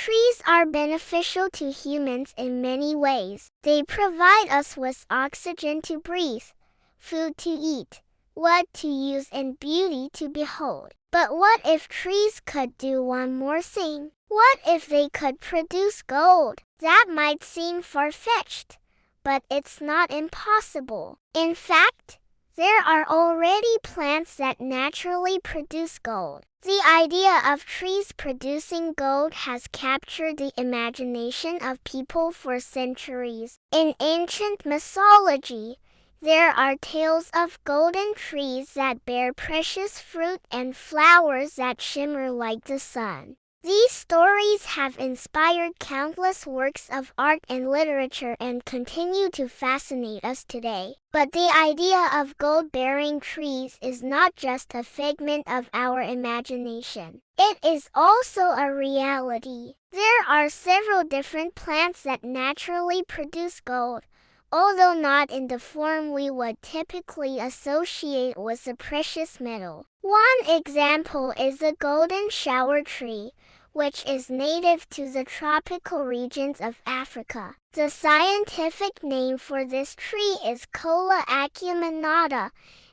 Trees are beneficial to humans in many ways. They provide us with oxygen to breathe, food to eat, wood to use, and beauty to behold. But what if trees could do one more thing? What if they could produce gold? That might seem far-fetched, but it's not impossible. In fact, there are already plants that naturally produce gold. The idea of trees producing gold has captured the imagination of people for centuries. In ancient mythology, there are tales of golden trees that bear precious fruit and flowers that shimmer like the sun. These stories have inspired countless works of art and literature and continue to fascinate us today. But the idea of gold-bearing trees is not just a figment of our imagination. It is also a reality. There are several different plants that naturally produce gold, although not in the form we would typically associate with the precious metal. One example is the golden shower tree, which is native to the tropical regions of Africa. The scientific name for this tree is Cola acuminata,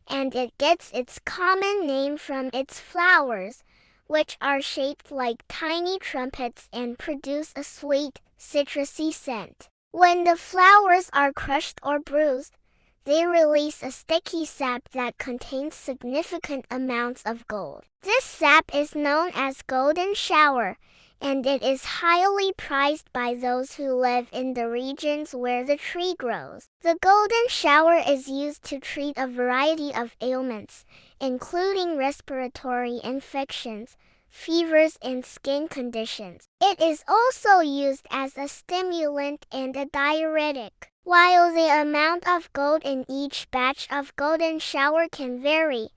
and it gets its common name from its flowers, which are shaped like tiny trumpets and produce a sweet, citrusy scent. When the flowers are crushed or bruised, they release a sticky sap that contains significant amounts of gold. This sap is known as golden shower, and it is highly prized by those who live in the regions where the tree grows. The golden shower is used to treat a variety of ailments, including respiratory infections, fevers, and skin conditions. It is also used as a stimulant and a diuretic. While the amount of gold in each batch of golden shower can vary,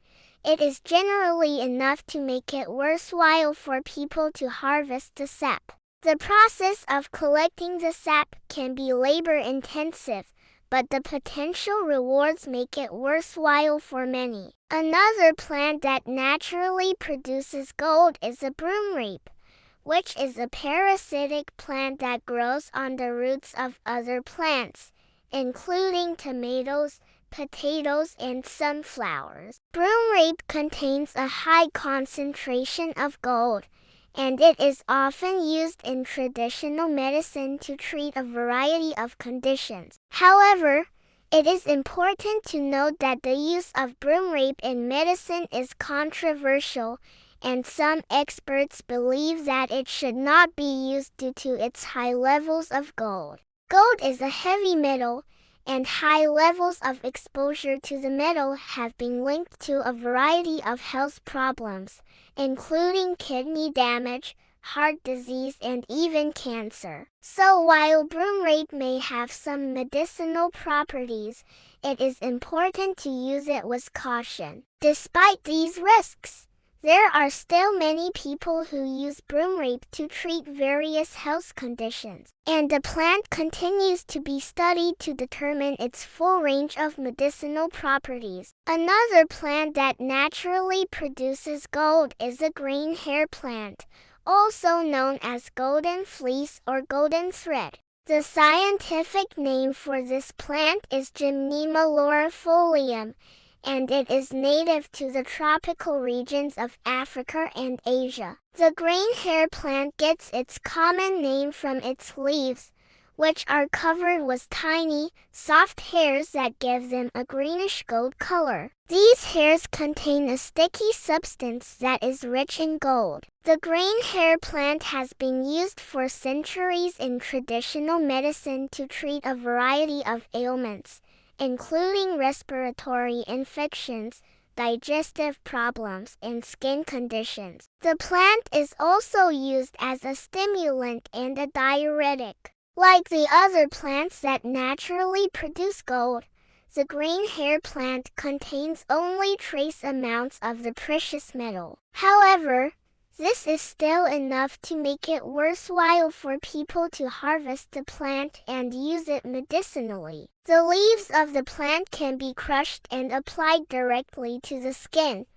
it is generally enough to make it worthwhile for people to harvest the sap. The process of collecting the sap can be labor-intensive, but the potential rewards make it worthwhile for many. Another plant that naturally produces gold is the broomrape, which is a parasitic plant that grows on the roots of other plants, including tomatoes, potatoes, and sunflowers. Broomrape contains a high concentration of gold, and it is often used in traditional medicine to treat a variety of conditions. However, it is important to note that the use of broomrape in medicine is controversial, and some experts believe that it should not be used due to its high levels of gold. Gold is a heavy metal, and high levels of exposure to the metal have been linked to a variety of health problems, including kidney damage, heart disease, and even cancer. So while broomrape may have some medicinal properties, it is important to use it with caution. Despite these risks, there are still many people who use broomrape to treat various health conditions, and the plant continues to be studied to determine its full range of medicinal properties. Another plant that naturally produces gold is the green hair plant, also known as golden fleece or golden thread. The scientific name for this plant is Gymnema laurifolium, and it is native to the tropical regions of Africa and Asia. The green hair plant gets its common name from its leaves, which are covered with tiny, soft hairs that give them a greenish gold color. These hairs contain a sticky substance that is rich in gold. The green hair plant has been used for centuries in traditional medicine to treat a variety of ailments, including respiratory infections, digestive problems, and skin conditions. The plant is also used as a stimulant and a diuretic. Like the other plants that naturally produce gold, the green hair plant contains only trace amounts of the precious metal. However, this is still enough to make it worthwhile for people to harvest the plant and use it medicinally. The leaves of the plant can be crushed and applied directly to the skin,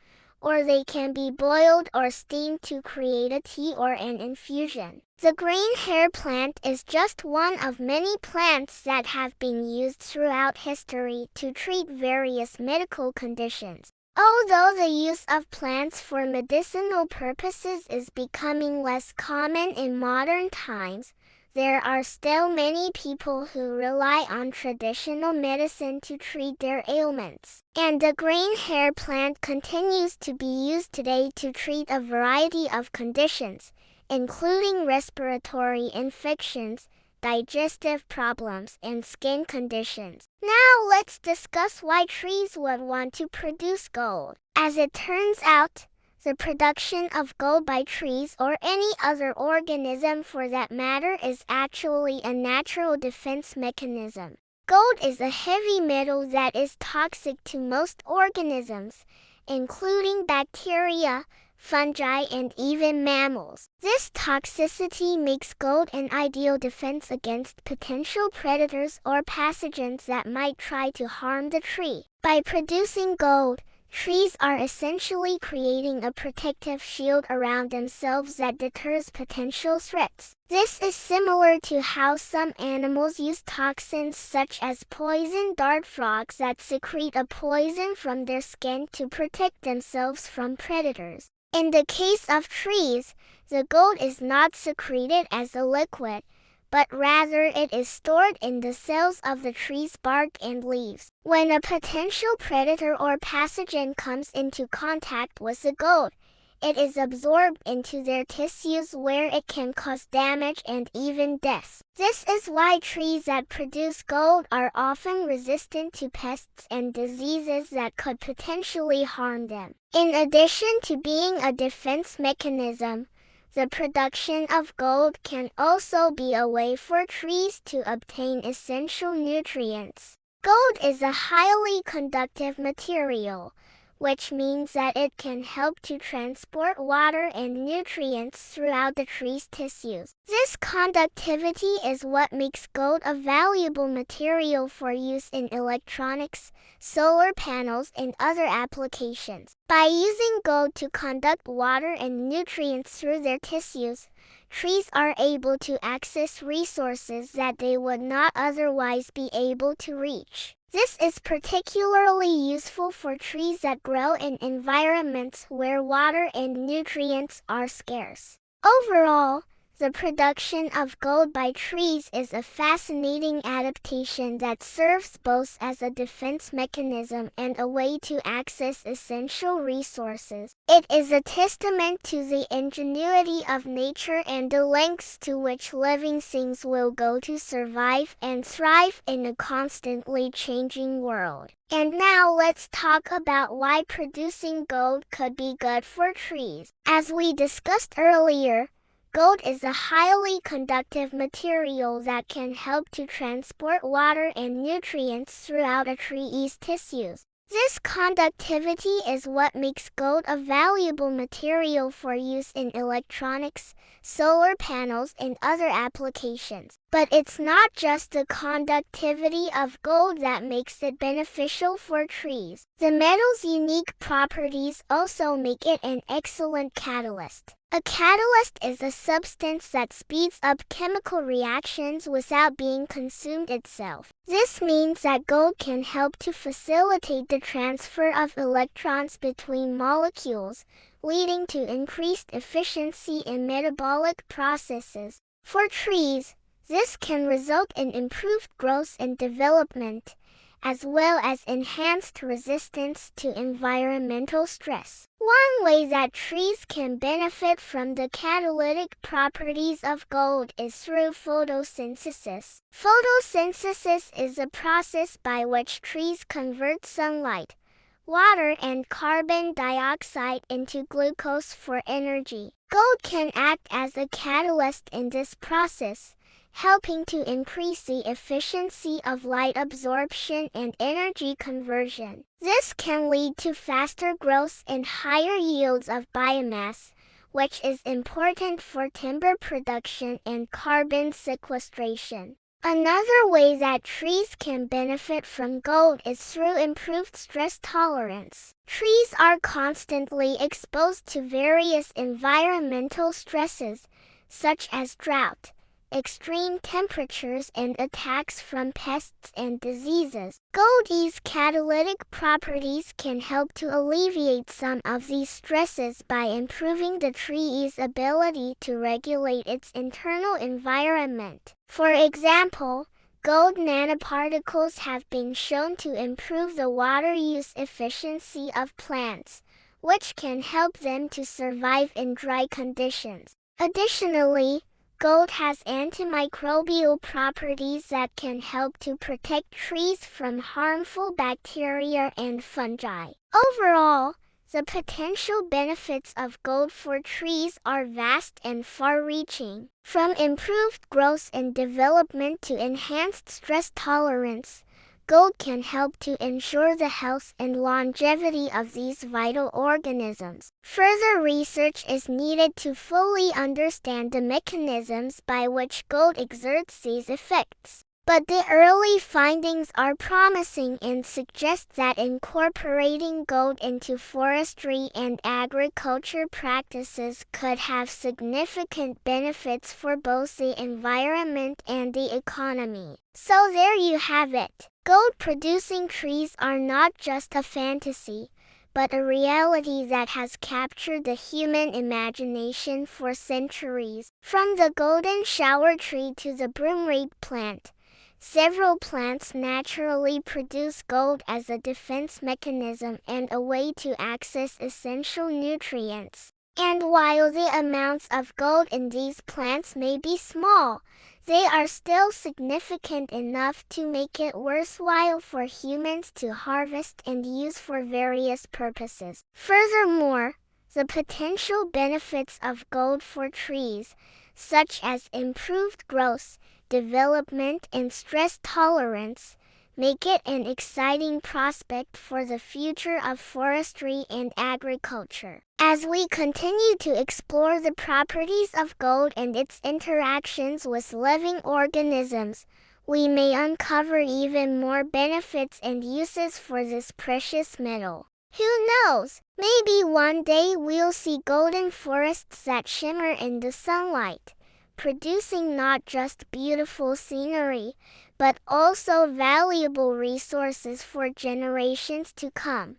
or they can be boiled or steamed to create a tea or an infusion. The green hair plant is just one of many plants that have been used throughout history to treat various medical conditions. Although the use of plants for medicinal purposes is becoming less common in modern times, there are still many people who rely on traditional medicine to treat their ailments. And the green hair plant continues to be used today to treat a variety of conditions, including respiratory infections, digestive problems, and skin conditions. Now let's discuss why trees would want to produce gold. As it turns out, the production of gold by trees or any other organism for that matter is actually a natural defense mechanism. Gold is a heavy metal that is toxic to most organisms, including bacteria, fungi, and even mammals. This toxicity makes gold an ideal defense against potential predators or pathogens that might try to harm the tree. By producing gold, trees are essentially creating a protective shield around themselves that deters potential threats. This is similar to how some animals use toxins such as poison dart frogs that secrete a poison from their skin to protect themselves from predators. In the case of trees, the gold is not secreted as a liquid, but rather it is stored in the cells of the tree's bark and leaves. When a potential predator or pathogen comes into contact with the gold, it is absorbed into their tissues where it can cause damage and even death. This is why trees that produce gold are often resistant to pests and diseases that could potentially harm them. In addition to being a defense mechanism, the production of gold can also be a way for trees to obtain essential nutrients. Gold is a highly conductive material, which means that it can help to transport water and nutrients throughout the tree's tissues. This conductivity is what makes gold a valuable material for use in electronics, solar panels, and other applications. By using gold to conduct water and nutrients through their tissues, trees are able to access resources that they would not otherwise be able to reach. This is particularly useful for trees that grow in environments where water and nutrients are scarce. Overall, the production of gold by trees is a fascinating adaptation that serves both as a defense mechanism and a way to access essential resources. It is a testament to the ingenuity of nature and the lengths to which living things will go to survive and thrive in a constantly changing world. And now let's talk about why producing gold could be good for trees. As we discussed earlier, gold is a highly conductive material that can help to transport water and nutrients throughout a tree's tissues. This conductivity is what makes gold a valuable material for use in electronics, solar panels, and other applications. But it's not just the conductivity of gold that makes it beneficial for trees. The metal's unique properties also make it an excellent catalyst. A catalyst is a substance that speeds up chemical reactions without being consumed itself. This means that gold can help to facilitate the transfer of electrons between molecules, leading to increased efficiency in metabolic processes. For trees, this can result in improved growth and development, as well as enhanced resistance to environmental stress. One way that trees can benefit from the catalytic properties of gold is through photosynthesis. Photosynthesis is a process by which trees convert sunlight, water, and carbon dioxide into glucose for energy. Gold can act as a catalyst in this process, helping to increase the efficiency of light absorption and energy conversion. This can lead to faster growth and higher yields of biomass, which is important for timber production and carbon sequestration. Another way that trees can benefit from gold is through improved stress tolerance. Trees are constantly exposed to various environmental stresses, such as drought, extreme temperatures, and attacks from pests and diseases. Gold's catalytic properties can help to alleviate some of these stresses by improving the tree's ability to regulate its internal environment. For example, gold nanoparticles have been shown to improve the water use efficiency of plants, which can help them to survive in dry conditions. Additionally, gold has antimicrobial properties that can help to protect trees from harmful bacteria and fungi. Overall, the potential benefits of gold for trees are vast and far-reaching. From improved growth and development to enhanced stress tolerance, gold can help to ensure the health and longevity of these vital organisms. Further research is needed to fully understand the mechanisms by which gold exerts these effects. But the early findings are promising and suggest that incorporating gold into forestry and agriculture practices could have significant benefits for both the environment and the economy. So there you have it. Gold-producing trees are not just a fantasy, but a reality that has captured the human imagination for centuries. From the golden shower tree to the broomrape plant, several plants naturally produce gold as a defense mechanism and a way to access essential nutrients. And while the amounts of gold in these plants may be small, they are still significant enough to make it worthwhile for humans to harvest and use for various purposes. Furthermore, the potential benefits of gold for trees, such as improved growth, development, and stress tolerance, make it an exciting prospect for the future of forestry and agriculture. As we continue to explore the properties of gold and its interactions with living organisms, we may uncover even more benefits and uses for this precious metal. Who knows? Maybe one day we'll see golden forests that shimmer in the sunlight, producing not just beautiful scenery, but also valuable resources for generations to come.